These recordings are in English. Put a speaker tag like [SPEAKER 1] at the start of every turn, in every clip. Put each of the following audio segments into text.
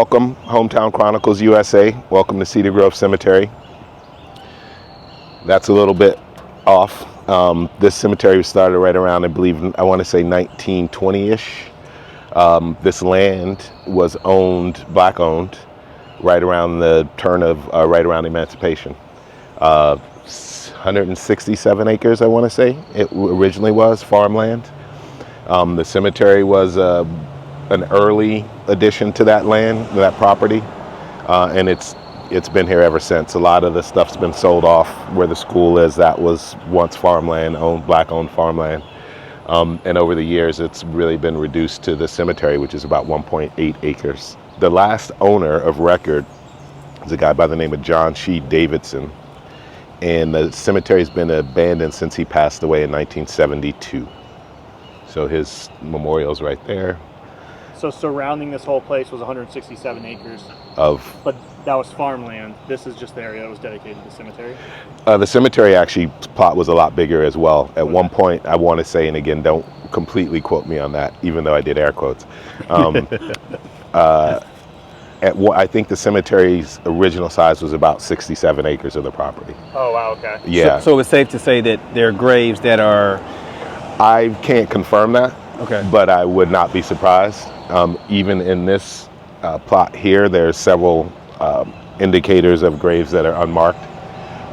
[SPEAKER 1] Welcome, Hometown Chronicles USA. Welcome to Cedar Grove Cemetery. That's a little bit off. This cemetery was started right around, I want to say 1920-ish. This land was black owned, right around the turn of, right around Emancipation. 167 acres, I want to say, it originally was farmland. The cemetery was an early addition to that land, that property, and it's been here ever since. A lot of the stuff's been sold off. Where the school is, that was once farmland, black-owned farmland, and over the years it's really been reduced to the cemetery, which is about 1.8 acres. The last owner of record is a guy by the name of John S Davidson, and the cemetery's been abandoned since he passed away in 1972. So his memorial's right there.
[SPEAKER 2] So surrounding this whole place was 167 acres.
[SPEAKER 1] But
[SPEAKER 2] that was farmland. This is just the area that was dedicated to the cemetery?
[SPEAKER 1] The cemetery plot was a lot bigger as well. At one point, I want to say, and again, don't completely quote me on that, even though I did air quotes. I think the cemetery's original size was about 67 acres of the property.
[SPEAKER 2] Oh, wow, okay.
[SPEAKER 1] Yeah.
[SPEAKER 3] So it's safe to say that there are graves that are...
[SPEAKER 1] I can't confirm that.
[SPEAKER 3] Okay.
[SPEAKER 1] But I would not be surprised. Even in this plot here, there's several indicators of graves that are unmarked,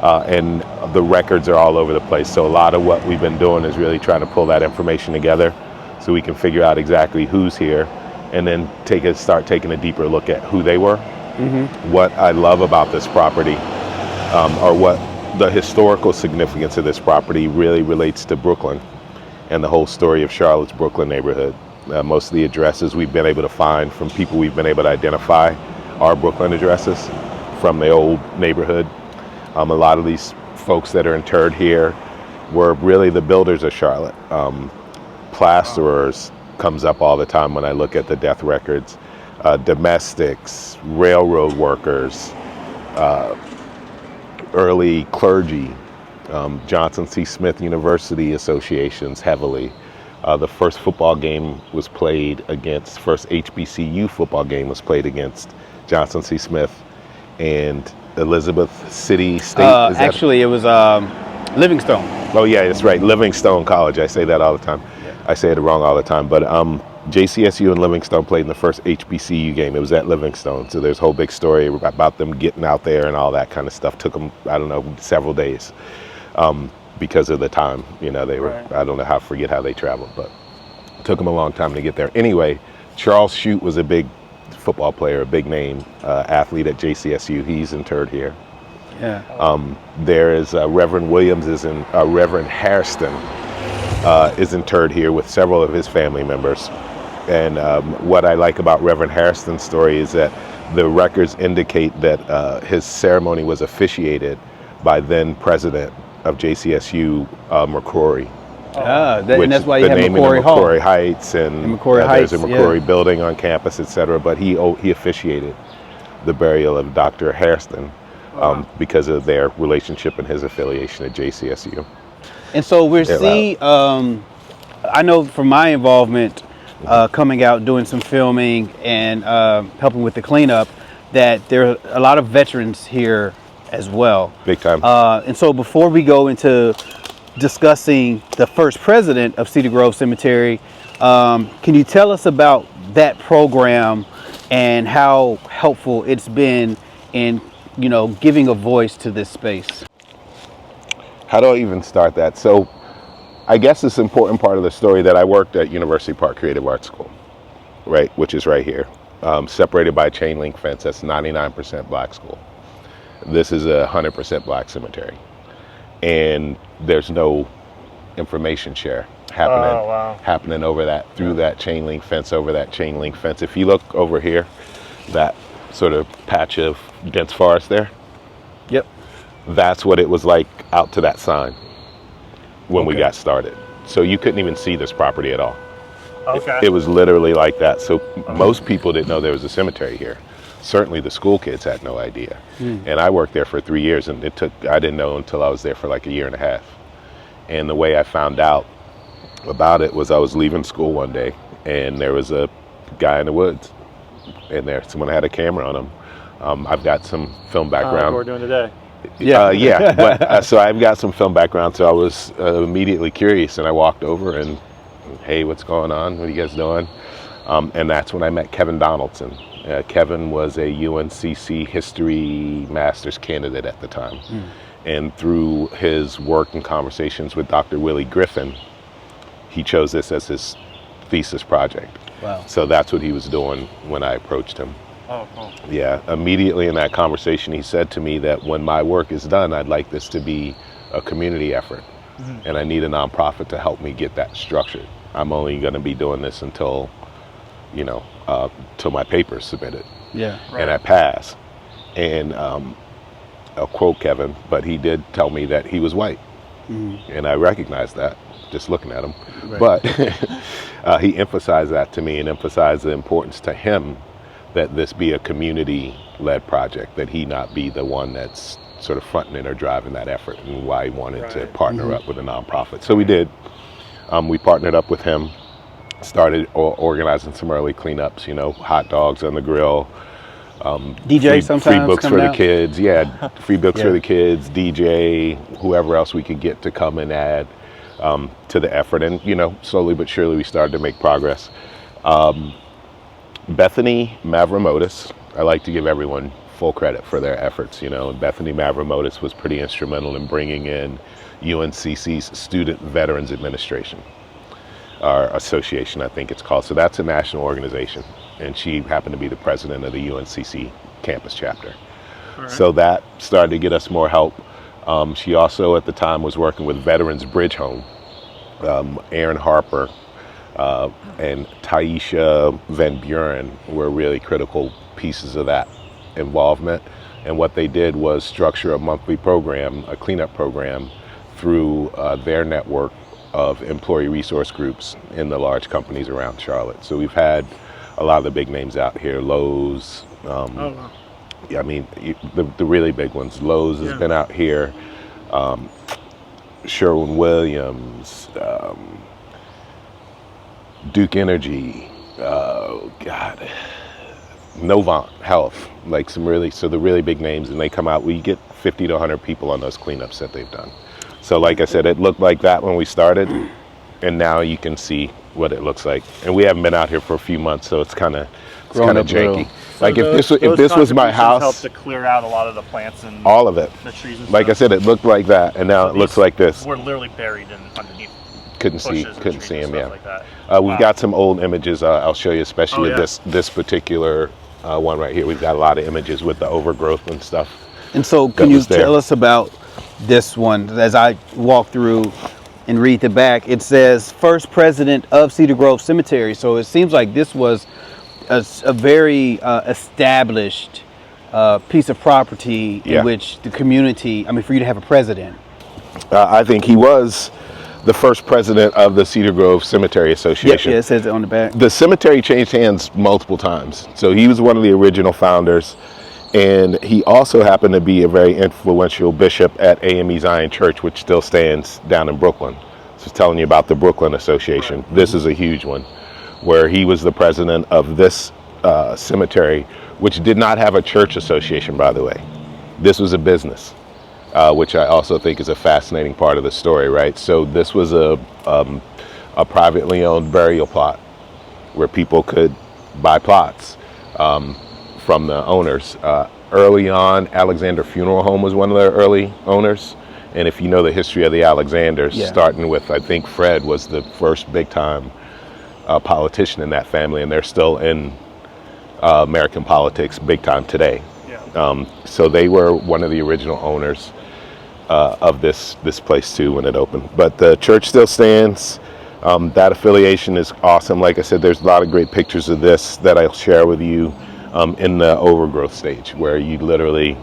[SPEAKER 1] and the records are all over the place. So a lot of what we've been doing is really trying to pull that information together so we can figure out exactly who's here, and then start taking a deeper look at who they were. Mm-hmm. What I love about this property, or what the historical significance of this property really relates to Brooklyn and the whole story of Charlotte's Brooklyn neighborhood. Most of the addresses we've been able to find from people we've been able to identify are Brooklyn addresses from the old neighborhood. A lot of these folks that are interred here were really the builders of Charlotte. Plasterers comes up all the time when I look at the death records. Domestics, railroad workers, early clergy, Johnson C. Smith University associations heavily. The first HBCU football game was played against Johnson C. Smith and Elizabeth City State.
[SPEAKER 3] Actually, it was Livingstone.
[SPEAKER 1] Oh yeah, that's right, Livingstone College. I say that all the time. Yeah. I say it wrong all the time, but JCSU and Livingstone played in the first HBCU game. It was at Livingstone, so there's a whole big story about them getting out there and all that kind of stuff. Took them, I don't know, several days. Because of the time, they were, right. I don't know forget how they traveled, but it took them a long time to get there. Anyway, Charles Shute was a big football player, a big name athlete at JCSU. He's interred here.
[SPEAKER 3] Yeah.
[SPEAKER 1] There is Reverend Reverend Hairston is interred here with several of his family members. And what I like about Reverend Hairston's story is that the records indicate that his ceremony was officiated by then president of JCSU, McCrory.
[SPEAKER 3] And that's why you have McCrory Hall.
[SPEAKER 1] McCrory Heights and there's a McCrory building on campus, etc. But he officiated the burial of Dr. Hairston because of their relationship and his affiliation at JCSU.
[SPEAKER 3] And so we're seeing, I know from my involvement coming out, doing some filming and helping with the cleanup, that there are a lot of veterans here as well.
[SPEAKER 1] Big time.
[SPEAKER 3] And so before we go into discussing the first president of Cedar Grove Cemetery, can you tell us about that program and how helpful it's been in, giving a voice to this space?
[SPEAKER 1] How do I even start that? So I guess it's an important part of the story that I worked at University Park Creative Arts School, right, which is right here, separated by a chain link fence. That's 99% black school. This is a 100% black cemetery, and there's no information share happening over that, through that chain link fence, over that chain link fence. If you look over here, that sort of patch of dense forest there,
[SPEAKER 3] yep,
[SPEAKER 1] that's what it was like out to that sign when we got started. So you couldn't even see this property at all.
[SPEAKER 2] Okay.
[SPEAKER 1] It was literally like that. So most people didn't know there was a cemetery here. Certainly the school kids had no idea. And I worked there for 3 years, and I didn't know until I was there for like a year and a half. And the way I found out about it was I was leaving school one day, and there was a guy in the woods in there. Someone had a camera on them. I've got some film background.
[SPEAKER 2] What we're doing today.
[SPEAKER 1] Yeah. But so I've got some film background, so I was immediately curious, and I walked over and, hey, what's going on? What are you guys doing? And that's when I met Kevin Donaldson. Kevin was a UNCC history master's candidate at the time. And through his work and conversations with Dr. Willie Griffin, he chose this as his thesis project.
[SPEAKER 3] Wow.
[SPEAKER 1] So that's what he was doing when I approached him.
[SPEAKER 2] Oh, cool.
[SPEAKER 1] Yeah, immediately in that conversation, he said to me that when my work is done, I'd like this to be a community effort. And I need a nonprofit to help me get that structured. I'm only going to be doing this until, till my paper's submitted.
[SPEAKER 3] Yeah.
[SPEAKER 2] Right.
[SPEAKER 1] And I pass. And I'll quote Kevin, but he did tell me that he was white. And I recognized that just looking at him.
[SPEAKER 3] Right.
[SPEAKER 1] But he emphasized that to me and emphasized the importance to him that this be a community-led project, that he not be the one that's sort of fronting it or driving that effort, and why he wanted to partner up with a nonprofit. So we did. We partnered up with him, started organizing some early cleanups, hot dogs on the grill,
[SPEAKER 3] DJ sometimes
[SPEAKER 1] free books for
[SPEAKER 3] coming
[SPEAKER 1] the
[SPEAKER 3] out?
[SPEAKER 1] kids. Yeah, free books for the kids, DJ, whoever else we could get to come and add to the effort. And, slowly but surely we started to make progress. Bethany Mavromotis, I like to give everyone full credit for their efforts, Bethany Mavromotis was pretty instrumental in bringing in UNCC's Student Veterans Administration, our association, I think it's called. So that's a national organization, and she happened to be the president of the UNCC campus chapter. Right. So that started to get us more help. She also at the time was working with Veterans Bridge Home. Aaron Harper and Taisha Van Buren were really critical pieces of that involvement. And what they did was structure a monthly program, a cleanup program, through their network of employee resource groups in the large companies around Charlotte. So we've had a lot of the big names out here, Lowe's. I mean, the really big ones. Lowe's has been out here. Sherwin-Williams, Duke Energy, Novant Health, like the really big names, and they come out. We get 50 to 100 people on those cleanups that they've done. So like I said, it looked like that when we started, and now you can see what it looks like. And we haven't been out here for a few months, so it's kind of janky.
[SPEAKER 2] So
[SPEAKER 1] like
[SPEAKER 2] if
[SPEAKER 1] this was my house,
[SPEAKER 2] helped to clear out a lot of the plants and
[SPEAKER 1] all of it.
[SPEAKER 2] The trees and
[SPEAKER 1] like
[SPEAKER 2] stuff.
[SPEAKER 1] I said, it looked like that, and now it looks like this.
[SPEAKER 2] We're literally buried underneath.
[SPEAKER 1] Couldn't see
[SPEAKER 2] Bushes and
[SPEAKER 1] him. Yeah,
[SPEAKER 2] like that.
[SPEAKER 1] we've got some old images. I'll show you, especially
[SPEAKER 2] Oh,
[SPEAKER 1] of this particular one right here. We've got a lot of images with the overgrowth and stuff.
[SPEAKER 3] And so, can you tell us about this one? As I walk through and read the back, it says first president of Cedar Grove Cemetery. So it seems like this was a very established piece of property in which the community, for you to have a president.
[SPEAKER 1] I think he was the first president of the Cedar Grove Cemetery Association.
[SPEAKER 3] Yeah, it says it on the back.
[SPEAKER 1] The cemetery changed hands multiple times. So he was one of the original founders. And he also happened to be a very influential bishop at AME Zion Church, which still stands down in Brooklyn. So telling you about the Brooklyn Association. Right. This is a huge one, where he was the president of this cemetery, which did not have a church association, by the way. This was a business, which I also think is a fascinating part of the story, right? So this was a privately owned burial plot where people could buy plots. From the owners. Early on, Alexander Funeral Home was one of the early owners. And if you know the history of the Alexanders, starting with, I think Fred was the first big time politician in that family, and they're still in American politics big time today. Yeah. So they were one of the original owners of this place too when it opened. But the church still stands. That affiliation is awesome. Like I said, there's a lot of great pictures of this that I'll share with you. In the overgrowth stage, where you literally,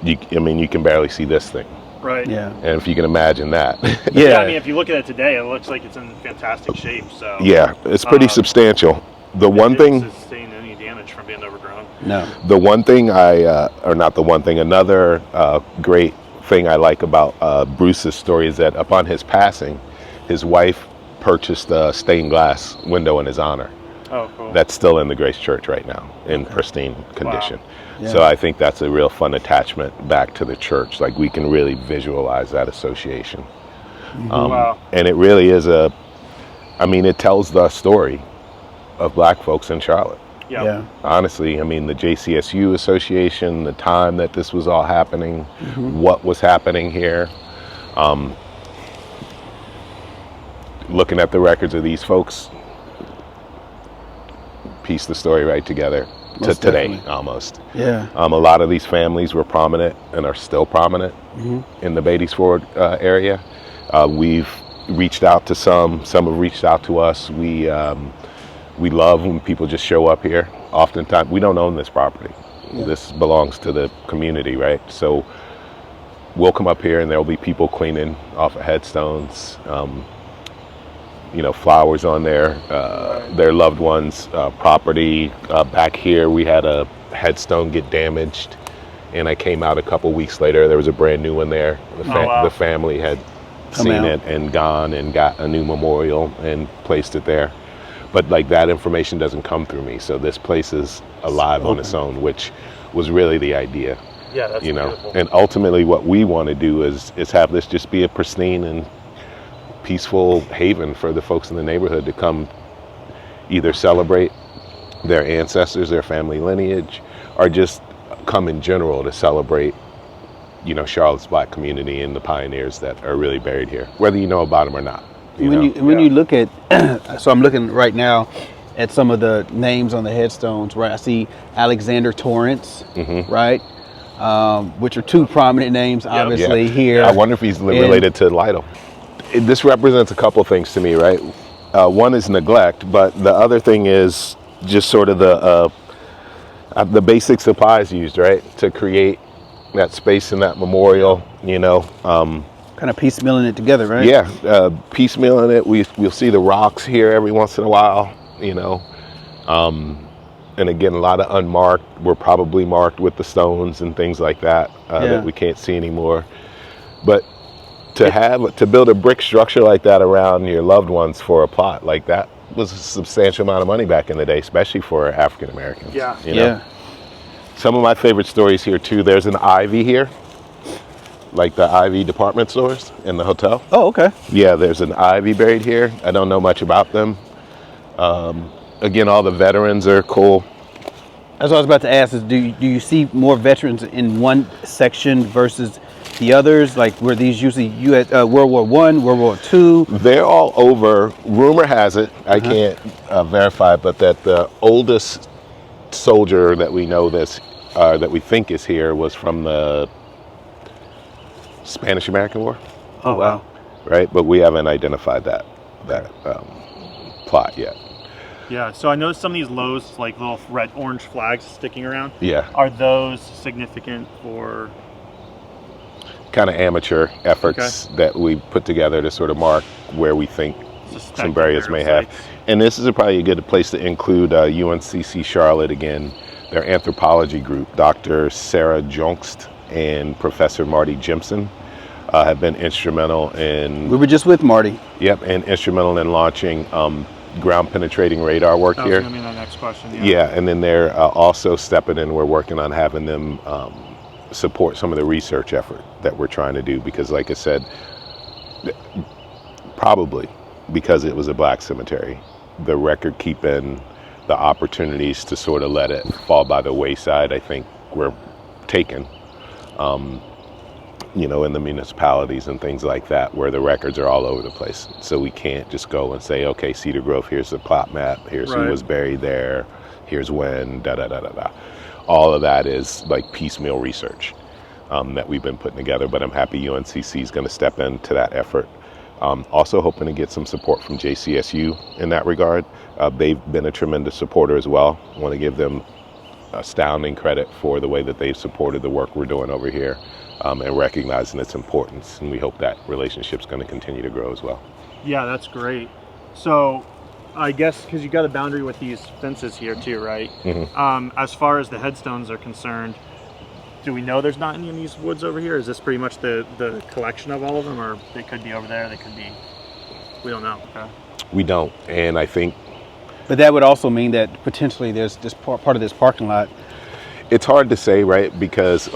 [SPEAKER 1] you can barely see this thing.
[SPEAKER 2] Right.
[SPEAKER 3] Yeah.
[SPEAKER 1] And if you can imagine that.
[SPEAKER 2] Yeah. If you look at it today, it looks like it's in fantastic shape. So. Yeah,
[SPEAKER 1] it's pretty substantial. The one thing.
[SPEAKER 2] Sustain any damage from being overgrown.
[SPEAKER 3] No.
[SPEAKER 1] The one thing another great thing I like about Bruce's story is that upon his passing, his wife purchased a stained glass window in his honor.
[SPEAKER 2] Oh, cool.
[SPEAKER 1] that's still in the Grace Church right now in pristine condition.
[SPEAKER 3] Yeah.
[SPEAKER 1] So I think that's a real fun attachment back to the church. Like we can really visualize that association.
[SPEAKER 2] Wow.
[SPEAKER 1] And it really is it tells the story of black folks in Charlotte.
[SPEAKER 2] Yeah.
[SPEAKER 3] Yeah.
[SPEAKER 1] Honestly, I mean, the JCSU Association, the time that this was all happening, what was happening here. Looking at the records of these folks, piece the story right together to
[SPEAKER 3] Most
[SPEAKER 1] today,
[SPEAKER 3] definitely.
[SPEAKER 1] almost.
[SPEAKER 3] Yeah.
[SPEAKER 1] A lot of these families were prominent and are still prominent in the Beatties-Ford area. We've reached out to some have reached out to us. We love when people just show up here. Oftentimes, we don't own this property.
[SPEAKER 3] Yeah.
[SPEAKER 1] This belongs to the community, right? So we'll come up here and there'll be people cleaning off of headstones, flowers on their loved ones' property. Back here, we had a headstone get damaged, and I came out a couple weeks later. There was a brand new one there.
[SPEAKER 2] Wow.
[SPEAKER 1] The family had
[SPEAKER 3] Come
[SPEAKER 1] seen
[SPEAKER 3] out.
[SPEAKER 1] it and gone and got a new memorial and placed it there. But like that information doesn't come through me. So this place is alive on its own, which was really the idea.
[SPEAKER 2] Yeah, that's beautiful.
[SPEAKER 1] And ultimately what we want to do is have this just be a pristine and peaceful haven for the folks in the neighborhood to come either celebrate their ancestors, their family lineage, or just come in general to celebrate, Charlotte's black community and the pioneers that are really buried here, whether you know about them or not.
[SPEAKER 3] When you look at, so I'm looking right now at some of the names on the headstones, right? I see Alexander Torrance, right? Which are two prominent names, obviously, here.
[SPEAKER 1] I wonder if he's related to Lytle. This represents a couple things to me, right? One is neglect, but the other thing is just sort of the basic supplies used, right, to create that space and that memorial.
[SPEAKER 3] Kind of piecemealing it together, right?
[SPEAKER 1] Yeah, piecemealing it. We'll see the rocks here every once in a while, and again, a lot of unmarked. We're probably marked with the stones and things like that that we can't see anymore. But to build a brick structure like that around your loved ones for a plot like that was a substantial amount of money back in the day, especially for African Americans.
[SPEAKER 2] Yeah.
[SPEAKER 1] Some of my favorite stories here too. There's an Ivy here, like the Ivy department stores in the hotel.
[SPEAKER 3] Oh, okay.
[SPEAKER 1] Yeah, there's an Ivy buried here. I don't know much about them. Again, all the veterans are cool.
[SPEAKER 3] That's what I was about to ask is, do you see more veterans in one section versus the others? Like, were these usually World War I, World War II?
[SPEAKER 1] They're all over. Rumor has it, I can't verify, but that the oldest soldier that we know that we think is here was from the Spanish-American War.
[SPEAKER 3] Oh, wow.
[SPEAKER 1] Right, but we haven't identified that plot yet.
[SPEAKER 2] Yeah, so I noticed some of these lows, like little orange flags sticking around.
[SPEAKER 1] Yeah,
[SPEAKER 2] Are those significant for?
[SPEAKER 1] kind of amateur efforts that we put together to sort of mark where we think some burials may have.
[SPEAKER 2] sites?
[SPEAKER 1] And this is probably a good place to include UNCC Charlotte again, their anthropology group, Dr. Sarah Jonkst and Professor Marty Jimson have been instrumental in.
[SPEAKER 3] We were just with Marty.
[SPEAKER 1] Yep, and instrumental in launching ground penetrating radar work
[SPEAKER 2] That was
[SPEAKER 1] here.
[SPEAKER 2] going to be my next question.
[SPEAKER 1] Yeah, and then they're also stepping in. We're working on having them support some of the research effort that we're trying to do because, like I said, probably because it was a black cemetery, the record keeping, the opportunities to sort of let it fall by the wayside, I think were taken. In the municipalities and things like that, where the records are all over the place. So we can't just go and say, okay, Cedar Grove, here's the plot map, here's who was buried there, here's when, da-da-da-da-da. All of that is like piecemeal research that we've been putting together, but I'm happy UNCC is going to step into that effort. Also hoping to get some support from JCSU in that regard. They've been a tremendous supporter as well. I want to give them astounding credit for the way that they've supported the work we're doing over here. And recognizing its importance, and we hope that relationship's going to continue to grow as well.
[SPEAKER 2] Yeah, that's great. So, I guess because you got a boundary with these fences here too, right? As far as the headstones are concerned, do we know there's not any in these woods over here? Is this pretty much the collection of all of them, or they could be over there? They could be. We don't know. Okay.
[SPEAKER 1] We don't, and I think
[SPEAKER 3] But that would also mean that potentially there's this part of this parking lot.
[SPEAKER 1] It's hard to say, right? Because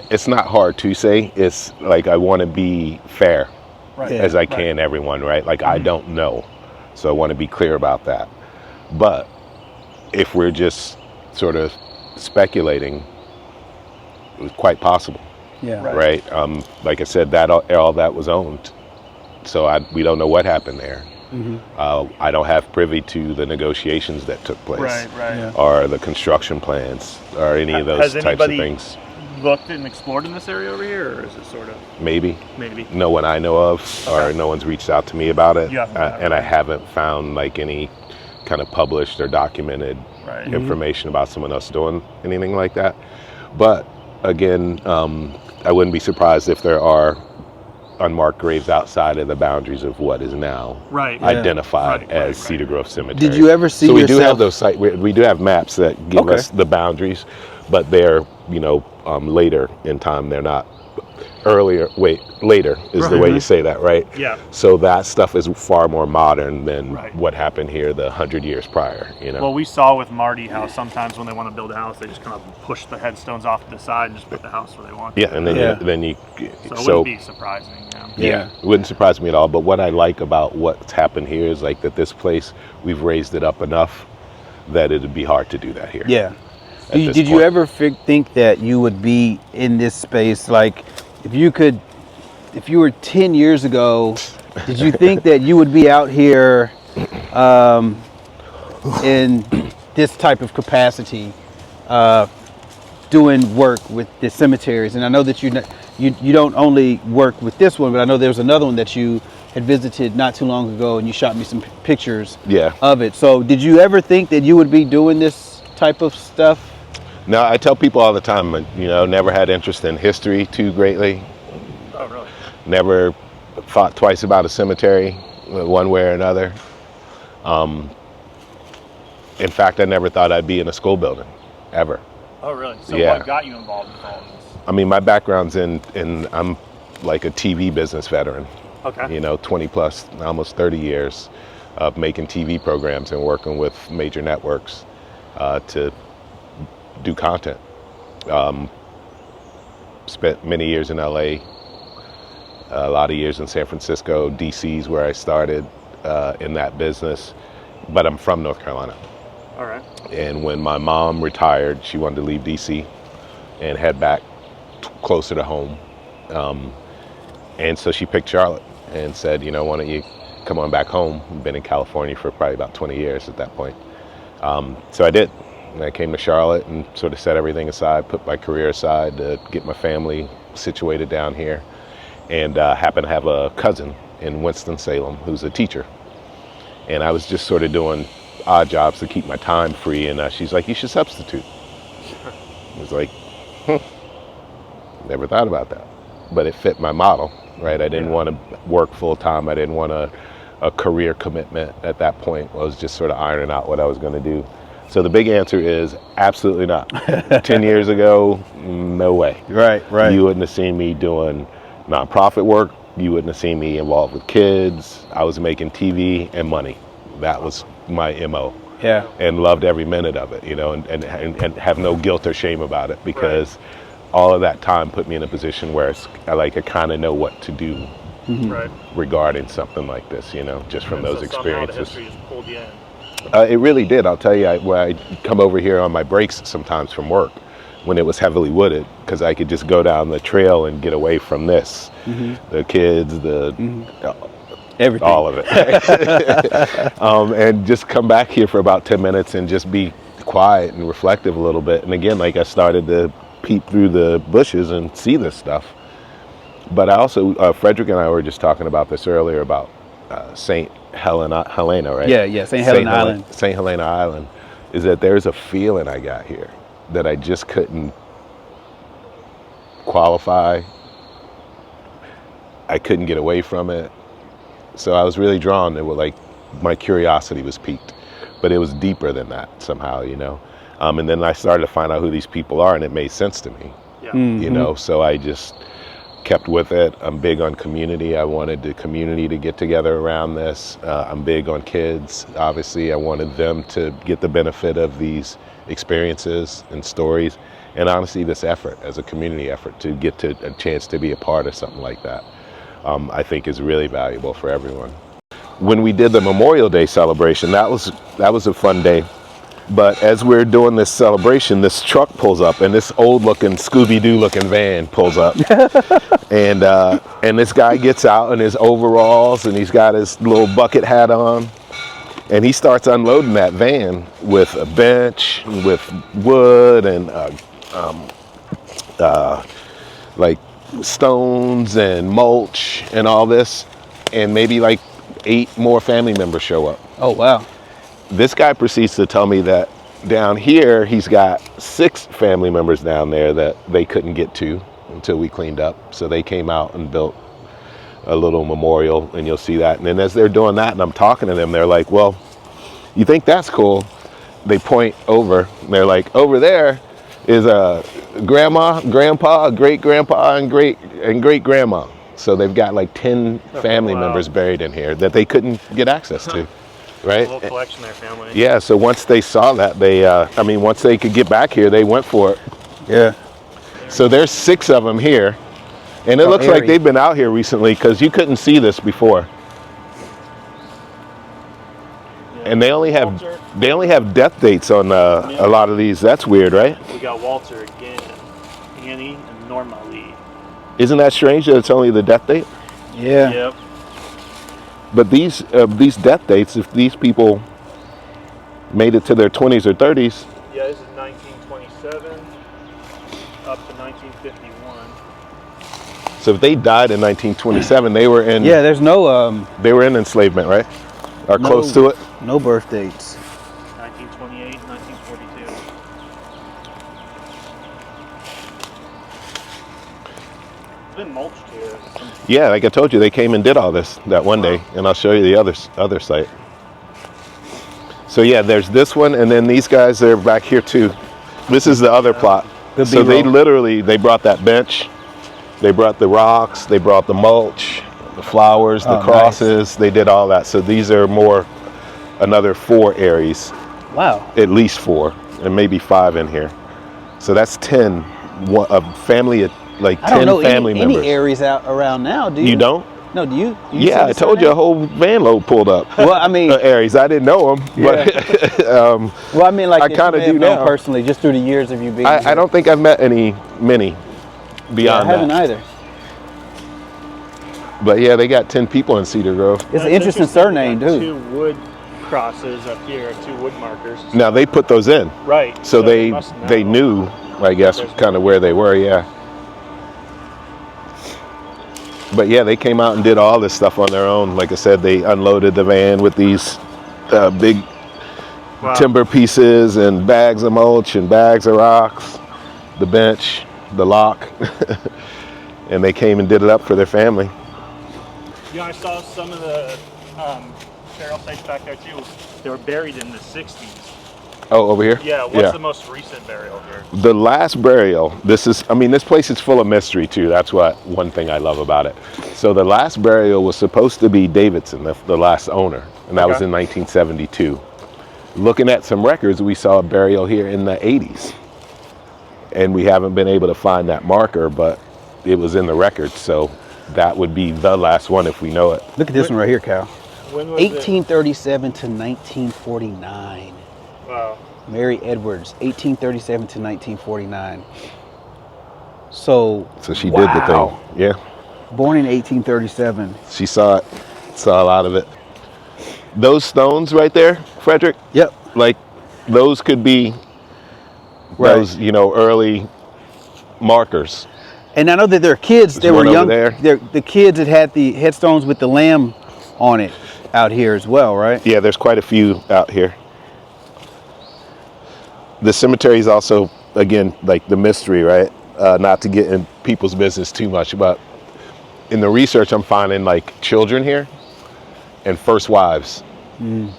[SPEAKER 1] it's not hard to say. It's like I want to be fair
[SPEAKER 2] Right.
[SPEAKER 3] Yeah.
[SPEAKER 1] as I can, everyone, right? Like I don't know. So I want to be clear about that. But if we're just sort of speculating, it was quite possible,
[SPEAKER 3] Yeah.
[SPEAKER 2] Right.
[SPEAKER 1] right? Like I said, that all that was owned. So we don't know what happened there. I don't have privy to the negotiations that took place,
[SPEAKER 2] Right.
[SPEAKER 3] Yeah.
[SPEAKER 1] or the construction plans, or any of those
[SPEAKER 2] Has
[SPEAKER 1] types
[SPEAKER 2] anybody
[SPEAKER 1] of things.
[SPEAKER 2] looked and explored in this area over here, or is it sort of
[SPEAKER 1] Maybe.
[SPEAKER 2] maybe?
[SPEAKER 1] No one I know of, or
[SPEAKER 2] Okay.
[SPEAKER 1] no one's reached out to me about it.
[SPEAKER 2] You haven't,
[SPEAKER 1] And I
[SPEAKER 2] right.
[SPEAKER 1] haven't found like any kind of published or documented
[SPEAKER 2] Right.
[SPEAKER 1] information about someone else doing anything like that. But again, I wouldn't be surprised if there are unmarked graves outside of the boundaries of what is now
[SPEAKER 2] Right.
[SPEAKER 1] identified
[SPEAKER 2] Right,
[SPEAKER 1] as
[SPEAKER 2] right.
[SPEAKER 1] Cedar Grove Cemetery.
[SPEAKER 3] Did you ever see
[SPEAKER 1] So we do
[SPEAKER 3] yourself-
[SPEAKER 1] have those we do have maps that give
[SPEAKER 3] Okay.
[SPEAKER 1] us the boundaries, but they're later in time. They're not later is the way you say that, right?
[SPEAKER 2] Yeah.
[SPEAKER 1] So that stuff is far more modern than
[SPEAKER 2] Right.
[SPEAKER 1] what happened here the 100 years prior.
[SPEAKER 2] Well, we saw with Marty how sometimes when they want to build a house, they just kind of push the headstones off to the side and just put the house where they want.
[SPEAKER 1] yeah, and then
[SPEAKER 3] Yeah.
[SPEAKER 1] you
[SPEAKER 2] So it wouldn't be surprising. Yeah.
[SPEAKER 1] yeah, it wouldn't surprise me at all. But what I like about what's happened here is like that this place, we've raised it up enough that it'd be hard to do that here.
[SPEAKER 3] Yeah.
[SPEAKER 1] At this
[SPEAKER 3] Did you
[SPEAKER 1] point.
[SPEAKER 3] ever think that you would be in this space? Like, if you were 10 years ago, did you think that you would be out here in this type of capacity, doing work with the cemeteries? And I know that you don't only work with this one, but I know there was another one that you had visited not too long ago, and you shot me some pictures
[SPEAKER 1] Yeah.
[SPEAKER 3] of it. So did you ever think that you would be doing this type of stuff?
[SPEAKER 1] No, I tell people all the time, never had interest in history too greatly.
[SPEAKER 2] Oh, really?
[SPEAKER 1] Never thought twice about a cemetery, one way or another. In fact, I never thought I'd be in a school building, ever.
[SPEAKER 2] Oh, really? So
[SPEAKER 1] Yeah.
[SPEAKER 2] what got you involved with all this?
[SPEAKER 1] I mean, my background's in I'm like a TV business veteran.
[SPEAKER 2] Okay.
[SPEAKER 1] 20 plus, almost 30 years of making TV programs and working with major networks to do content. Spent many years in LA, a lot of years in San Francisco, DC's where I started in that business, but I'm from North Carolina.
[SPEAKER 2] All right.
[SPEAKER 1] And when my mom retired, she wanted to leave DC and head back closer to home. And so she picked Charlotte and said, why don't you come on back home? I've been in California for probably about 20 years at that point. So I did. And I came to Charlotte and sort of set everything aside, put my career aside to get my family situated down here. And happened to have a cousin in Winston-Salem who's a teacher. And I was just sort of doing odd jobs to keep my time free. And she's like, you should substitute. I was like, never thought about that. But it fit my model, right? I didn't want to work full time. I didn't want a career commitment at that point. I was just sort of ironing out what I was going to do. So the big answer is absolutely not. 10 years ago, no way.
[SPEAKER 3] Right.
[SPEAKER 1] You wouldn't have seen me doing nonprofit work. You wouldn't have seen me involved with kids. I was making TV and money. That was my MO.
[SPEAKER 3] Yeah.
[SPEAKER 1] And loved every minute of it, and have no guilt or shame about it, because all of that time put me in a position where I kind of know what to do
[SPEAKER 2] Right.
[SPEAKER 1] regarding something like this, just from those
[SPEAKER 2] So
[SPEAKER 1] experiences.
[SPEAKER 2] somehow the history just pulled you in.
[SPEAKER 1] It really did. I'll tell you, where I come over here on my breaks sometimes from work when it was heavily wooded, because I could just go down the trail and get away from this, the kids,
[SPEAKER 3] Everything.
[SPEAKER 1] all of it, and just come back here for about 10 minutes and just be quiet and reflective a little bit. And again, like I started to peep through the bushes and see this stuff. But I also, Frederick and I were just talking about this earlier about St. Helena, right?
[SPEAKER 3] Yeah, St. Helena Island.
[SPEAKER 1] St. Helena Island, is that there's a feeling I got here that I just couldn't qualify. I couldn't get away from it. So I was really drawn to my curiosity was piqued, but it was deeper than that somehow, and then I started to find out who these people are, and it made sense to me,
[SPEAKER 2] Yeah.
[SPEAKER 1] so I just kept with it. I'm big on community. I wanted the community to get together around this. I'm big on kids. Obviously, I wanted them to get the benefit of these experiences and stories. And honestly, this effort as a community effort to get to a chance to be a part of something like that, I think is really valuable for everyone. When we did the Memorial Day celebration, that was a fun day. But as we're doing this celebration, this truck pulls up, and this old-looking Scooby-Doo looking van pulls up, and this guy gets out in his overalls, and he's got his little bucket hat on, and he starts unloading that van with a bench, with wood, and like stones and mulch and all this, and maybe like 8 more family members show up.
[SPEAKER 3] Oh, wow.
[SPEAKER 1] This guy proceeds to tell me that down here, he's got 6 family members down there that they couldn't get to until we cleaned up. So they came out and built a little memorial, and you'll see that. And then as they're doing that, and I'm talking to them, they're like, well, you think that's cool? They point over, and they're like, over there is a grandma, grandpa, great grandpa, and great grandma. So they've got like 10 family members buried in here that they couldn't get access to. Right?
[SPEAKER 2] A little collection there, family.
[SPEAKER 1] Yeah, so once they saw that, they, once they could get back here, they went for it.
[SPEAKER 3] Yeah.
[SPEAKER 1] So there's 6 of them here, and it looks like they've been out here recently because you couldn't see this before. Yeah. And they only have death dates on a lot of these. That's weird, right?
[SPEAKER 2] We got Walter again, Annie, and Norma Lee.
[SPEAKER 1] Isn't that strange that it's only the death date?
[SPEAKER 3] Yeah.
[SPEAKER 2] Yep.
[SPEAKER 1] But these death dates, if these people made it to their 20s or 30s.
[SPEAKER 2] Yeah, this is 1927 up to 1951.
[SPEAKER 1] So if they died in 1927, they were in.
[SPEAKER 3] Yeah, there's no.
[SPEAKER 1] They were in enslavement, right? Or close to it.
[SPEAKER 3] No birth dates.
[SPEAKER 2] 1928, 1942. It's been mulched here.
[SPEAKER 1] Yeah, like I told you, they came and did all this that one day, and I'll show you the other site. So yeah, there's this one, and then these guys, they're back here too. This is the other plot. So they brought that bench, they brought the rocks, they brought the mulch, the flowers, the crosses, nice. They did all that. So these are another 4 areas.
[SPEAKER 3] Wow.
[SPEAKER 1] At least 4, and maybe 5 in here. So that's 10, a family. Like 10 family members.
[SPEAKER 3] Any areas out around now, do you?
[SPEAKER 1] You don't?
[SPEAKER 3] No, do you?
[SPEAKER 1] Yeah, I told you a whole van load pulled up.
[SPEAKER 3] Well, I mean,
[SPEAKER 1] Aries. I didn't know them, but
[SPEAKER 3] well, I mean, like
[SPEAKER 1] I kind of do now.
[SPEAKER 3] Personally, just through the years of you being.
[SPEAKER 1] I don't think I've met many beyond
[SPEAKER 3] I haven't either.
[SPEAKER 1] But yeah, they got 10 people in Cedar Grove.
[SPEAKER 3] It's an interesting surname, too.
[SPEAKER 2] 2 wood crosses up here, 2 wood markers.
[SPEAKER 1] Now they put those in,
[SPEAKER 2] right?
[SPEAKER 1] So they knew, I guess, kind of where they were. Yeah. But yeah, they came out and did all this stuff on their own. Like I said, they unloaded the van with these big timber pieces and bags of mulch and bags of rocks, the bench, the lock, and they came and did it up for their family.
[SPEAKER 2] Yeah, I saw some of the burial sites back there too. They were buried in the 60s.
[SPEAKER 1] Oh, over here?
[SPEAKER 2] Yeah, what's the most recent burial here?
[SPEAKER 1] The last burial, this place is full of mystery too. That's one thing I love about it. So the last burial was supposed to be Davidson, the last owner, and that was in 1972. Looking at some records, we saw a burial here in the 80s. And we haven't been able to find that marker, but it was in the records, so that would be the last one if we know it.
[SPEAKER 3] Look at this one right here, Cal.
[SPEAKER 2] When was
[SPEAKER 3] 1837 to 1949.
[SPEAKER 2] Wow.
[SPEAKER 3] Mary Edwards, 1837 to 1949. So she
[SPEAKER 1] did the thing. Yeah.
[SPEAKER 3] Born in 1837.
[SPEAKER 1] She saw a lot of it. Those stones right there, Frederick?
[SPEAKER 3] Yep.
[SPEAKER 1] Like those could be those, early markers.
[SPEAKER 3] And I know that there are kids that were young.
[SPEAKER 1] There.
[SPEAKER 3] The kids that had the headstones with the lamb on it out here as well, right?
[SPEAKER 1] Yeah, there's quite a few out here. The cemetery is also, again, like the mystery, right? Not to get in people's business too much, but in the research, I'm finding like children here and first wives. And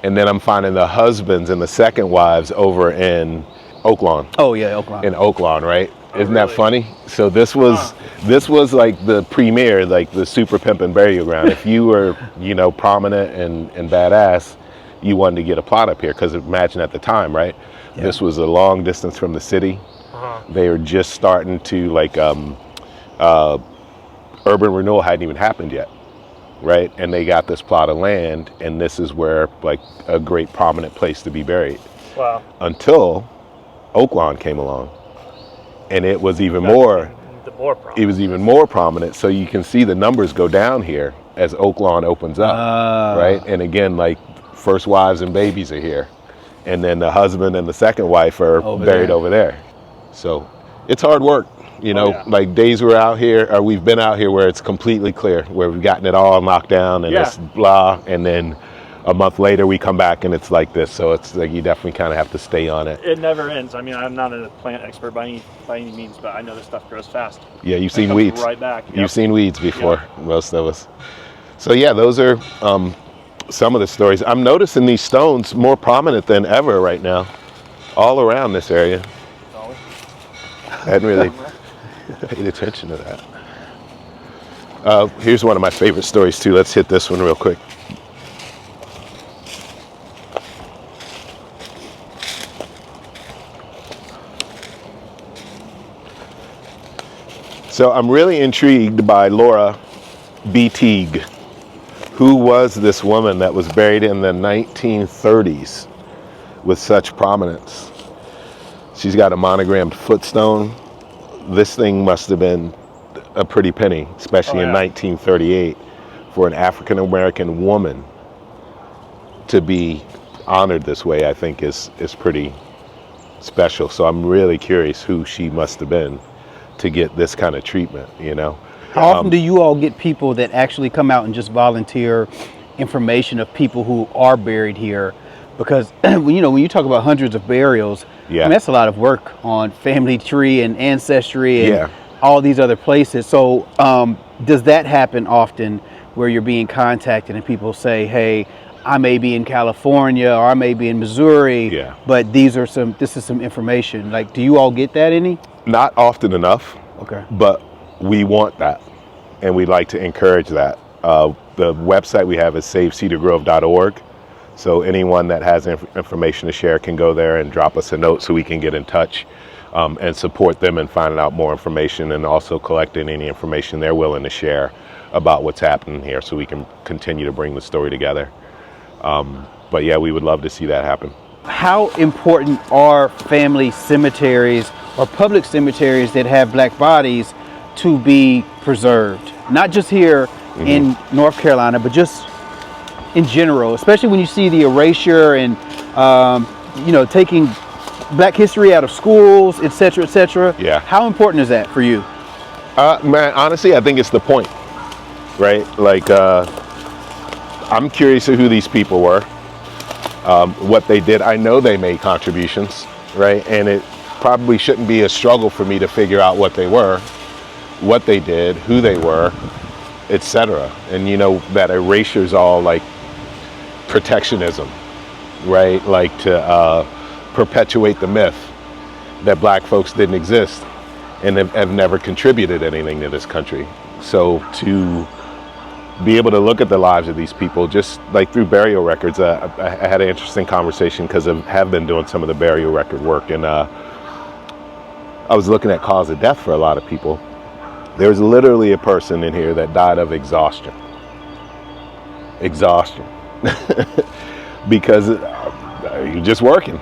[SPEAKER 1] then I'm finding the husbands and the second wives over in Oak Lawn.
[SPEAKER 3] Oh yeah, Oakland.
[SPEAKER 1] In Oak Lawn, right?
[SPEAKER 2] Oh,
[SPEAKER 1] Isn't that
[SPEAKER 2] really?
[SPEAKER 1] funny? So this was like the premier, like the super pimpin' burial ground. If you were, you know, prominent and badass, you wanted to get a plot up here, because imagine at the time, right?
[SPEAKER 3] Yeah.
[SPEAKER 1] This was a long distance from the city.
[SPEAKER 2] Uh-huh.
[SPEAKER 1] They were just starting to urban renewal hadn't even happened yet, right? And they got this plot of land, and this is where like a great prominent place to be buried.
[SPEAKER 2] Wow.
[SPEAKER 1] Until Oak Lawn came along, and it was even
[SPEAKER 2] That
[SPEAKER 1] more.
[SPEAKER 2] became the more problem.
[SPEAKER 1] It was even more prominent. So you can see the numbers go down here as Oak Lawn opens up, right? And again, like first wives and babies are here, and then the husband and the second wife are buried over there. So it's hard work, you know.
[SPEAKER 2] yeah.
[SPEAKER 1] Like days we're out here, or we've been out here where it's completely clear, where we've gotten it all knocked down and it's blah, and then a month later we come back and it's like this. So it's like you definitely kind of have to stay on it.
[SPEAKER 2] It never ends. I mean, I'm not a plant expert by any means, but I know this stuff grows fast.
[SPEAKER 1] Yeah, you've
[SPEAKER 2] It
[SPEAKER 1] seen
[SPEAKER 2] comes
[SPEAKER 1] weeds.
[SPEAKER 2] right back.
[SPEAKER 1] You've seen weeds before, most of us. So yeah, those are some of the stories. I'm noticing these stones more prominent than ever right now, all around this area. I hadn't really paid attention to that. Here's one of my favorite stories too. Let's hit this one real quick. So I'm really intrigued by Laura B. Teague. Who was this woman that was buried in the 1930s with such prominence? She's got a monogrammed footstone. This thing must have been a pretty penny, especially in 1938, for an African American woman to be honored this way. I think is pretty special. So I'm really curious who she must have been to get this kind of treatment, you know.
[SPEAKER 3] How often do you all get people that actually come out and just volunteer information of people who are buried here? Because when you talk about hundreds of burials, I mean, that's a lot of work on family tree and ancestry and all these other places. So does that happen often, where you're being contacted and people say, hey, I may be in California or I may be in Missouri, but this is some information. Like, do you all get that any?
[SPEAKER 1] Not often enough.
[SPEAKER 3] Okay.
[SPEAKER 1] But we want that, and we like to encourage that. The website we have is savecedargrove.org. So anyone that has information to share can go there and drop us a note so we can get in touch and support them in finding out more information, and also collecting any information they're willing to share about what's happening here, so we can continue to bring the story together. But yeah, we would love to see that happen.
[SPEAKER 3] How important are family cemeteries or public cemeteries that have black bodies to be preserved? Not just here in North Carolina, but just in general, especially when you see the erasure and taking black history out of schools, et cetera, et cetera.
[SPEAKER 1] Yeah.
[SPEAKER 3] How important is that for you?
[SPEAKER 1] Man, honestly, I think it's the point, right? Like, I'm curious of who these people were, what they did. I know they made contributions, right? And it probably shouldn't be a struggle for me to figure out what they were, what they did, who they were, etc. And that erasure is all like protectionism, right? Like to perpetuate the myth that black folks didn't exist and have never contributed anything to this country. So to be able to look at the lives of these people, just like through burial records, I had an interesting conversation because I have been doing some of the burial record work, and I was looking at cause of death for a lot of people. There's literally a person in here that died of exhaustion. Because you're just working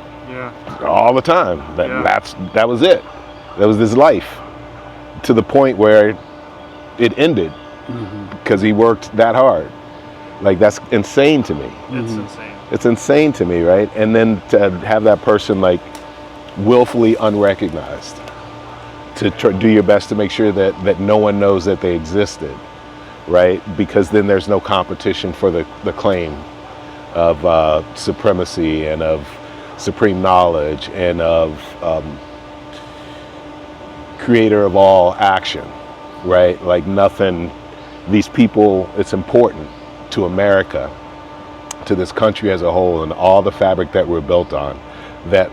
[SPEAKER 1] all the time. That was it. That was his life, to the point where it ended because he worked that hard. Like, that's insane to me.
[SPEAKER 2] It's insane.
[SPEAKER 1] It's insane to me, right? And then to have that person like willfully unrecognized, to do your best to make sure that no one knows that they existed, right? Because then there's no competition for the claim of supremacy and of supreme knowledge and of creator of all action, right? Like nothing, these people, it's important to America, to this country as a whole, and all the fabric that we're built on, that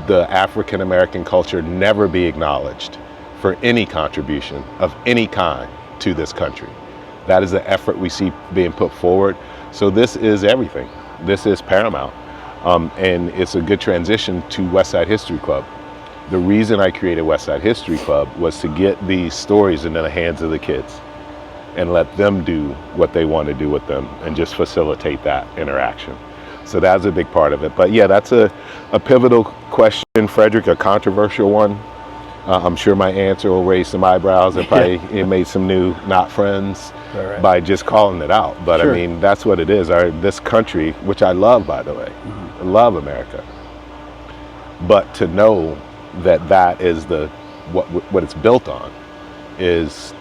[SPEAKER 1] the African American culture never be acknowledged for any contribution of any kind to this country. That is the effort we see being put forward. So this is everything. This is paramount. And it's a good transition to Westside History Club. The reason I created Westside History Club was to get these stories into the hands of the kids and let them do what they want to do with them and just facilitate that interaction. So that's a big part of it. But yeah, that's a pivotal question, Frederick, a controversial one. I'm sure my answer will raise some eyebrows and probably it made some new not friends by just calling it out. But
[SPEAKER 3] Sure.
[SPEAKER 1] I mean, that's what it is. This country, which I love, by the way, I love America. But to know that that is what it's built on is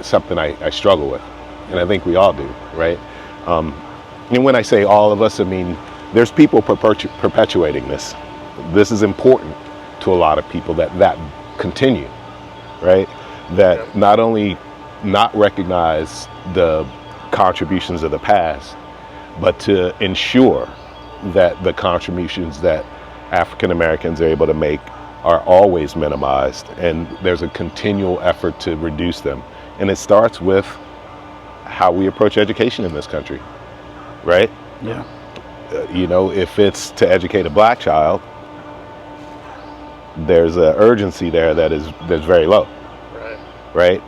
[SPEAKER 1] something I struggle with. And I think we all do, right? And when I say all of us, I mean, there's people perpetuating this. This is important to a lot of people that continue, right? That not only not recognize the contributions of the past, but to ensure that the contributions that African Americans are able to make are always minimized, and there's a continual effort to reduce them. And it starts with how we approach education in this country, right?
[SPEAKER 3] Yeah.
[SPEAKER 1] You know, if it's to educate a black child, there's an urgency there that's very low, right?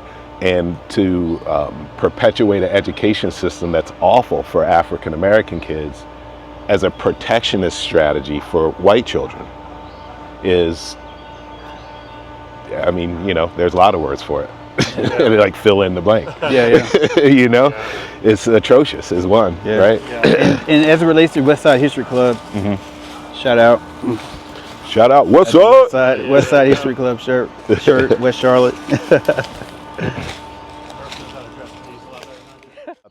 [SPEAKER 1] And to perpetuate an education system that's awful for African American kids as a protectionist strategy for white children is, I mean, you know, there's a lot of words for it. Like fill in the blank. You know, it's atrocious is one, right?
[SPEAKER 3] And as it relates to Westside History Club, shout out.
[SPEAKER 1] Shout out, what's up?
[SPEAKER 3] Westside History Club shirt, West Charlotte.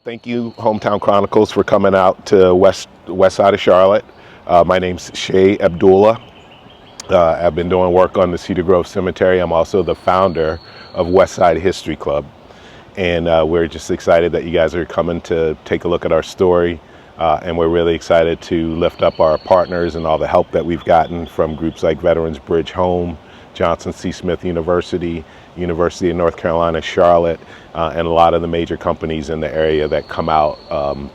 [SPEAKER 1] Thank you, Hometown Chronicles, for coming out to west side of Charlotte. My name's Shay Abdullah. I've been doing work on the Cedar Grove Cemetery. I'm also the founder of Westside History Club. And we're just excited that you guys are coming to take a look at our story. And we're really excited to lift up our partners and all the help that we've gotten from groups like Veterans Bridge Home, Johnson C. Smith University, University of North Carolina, Charlotte, and a lot of the major companies in the area that come out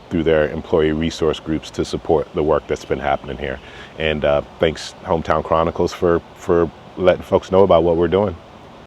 [SPEAKER 1] through their employee resource groups to support the work that's been happening here. And thanks, Hometown Chronicles, for letting folks know about what we're doing.